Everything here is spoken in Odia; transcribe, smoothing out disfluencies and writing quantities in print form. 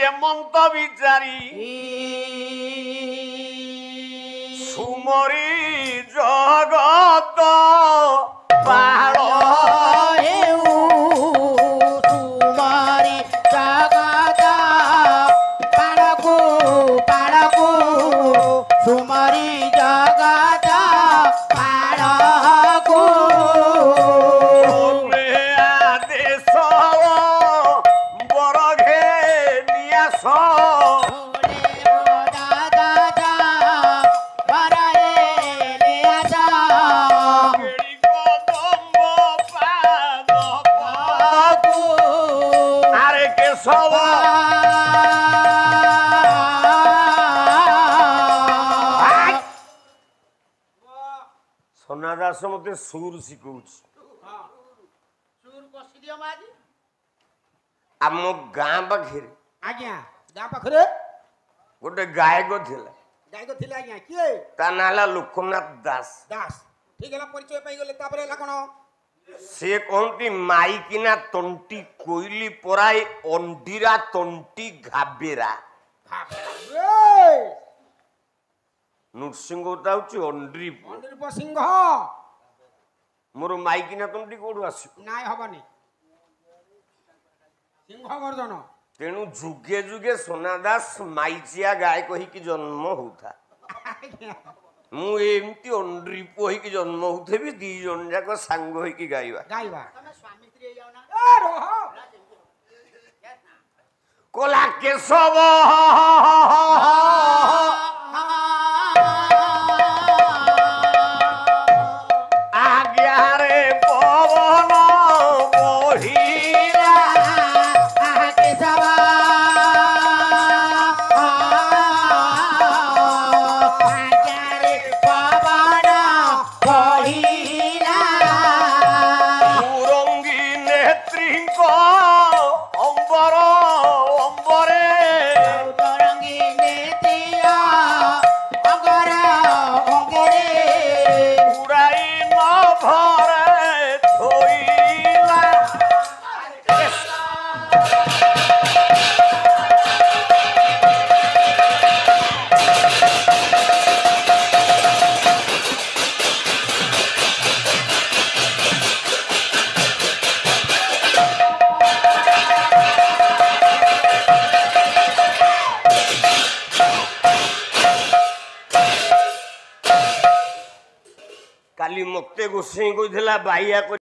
এমন তো বিচারি সুমরি জগত পাড় সুমরি জগত পাড়কু পাড়কু সুমরি জগত পাড়কু আদেশ বড় ঘে নিয়াস আরে কেশব সোনা দাস মতে সুর শিখଉଛି ଆମ ଗାଁ ପାଖରେ ଆଜ୍ଞା ଗାଁ ପାଖରେ ଗୋଟେ ଗାୟକ ଥିଲା ଗାୟକ ଥିଲେ ଆଜ୍ଞା କିଏ ତା ନାଁ ହେଲା ଲୋକନାଥ ଦାସ ଦାସ ଠିକ ହେଲା ପରିଚୟ ପାଇଗଲେ ତାପରେ ହେଲା କଣ ସେ କହନ୍ତି ମାଇକିନା ତଣ୍ଟି କୋଇଲି ପରାଏ ଅଣ୍ଡିରା ତଣ୍ଟି ଘାବେରା ନୃସିଂହତା ହଉଛି ଅଣ୍ଡିରିପ ସିଂହ ମୋର ମାଇକିନା ତଣ୍ଟି କୋଉଠୁ ଆସିବ ନାଇଁ ହବନି ସିଂହ ଗର୍ଜନ ତେଣୁ ଯୁଗେ ଯୁଗେ সোনা ଦାସ ମାଇଚିଆ ଗାୟକ ହେଇକି ଜନ୍ମ ହଉଥା ମୁଁ ଏମିତି ଅଣ୍ଡିରିପ ହେଇକି ଜନ୍ମ ହଉଥିବି ଦି ଜଣ ଯାକ ସାଙ୍ଗ ହେଇକି ଗାଇବା ଗାଇବା କଲା କେଶବ ଆଜ୍ଞାରେ ପବନ ବହିଲା ସୁରଙ୍ଗୀ ନେତ୍ରୀଙ୍କ ଅମ୍ବର ଅମ୍ବରେ ଉଡ଼ାଇ ନଭରେ ଥୋଇଲା କାଲି ମତେ ଗୋସାଇଁ କହିଥିଲା ବାଇଆ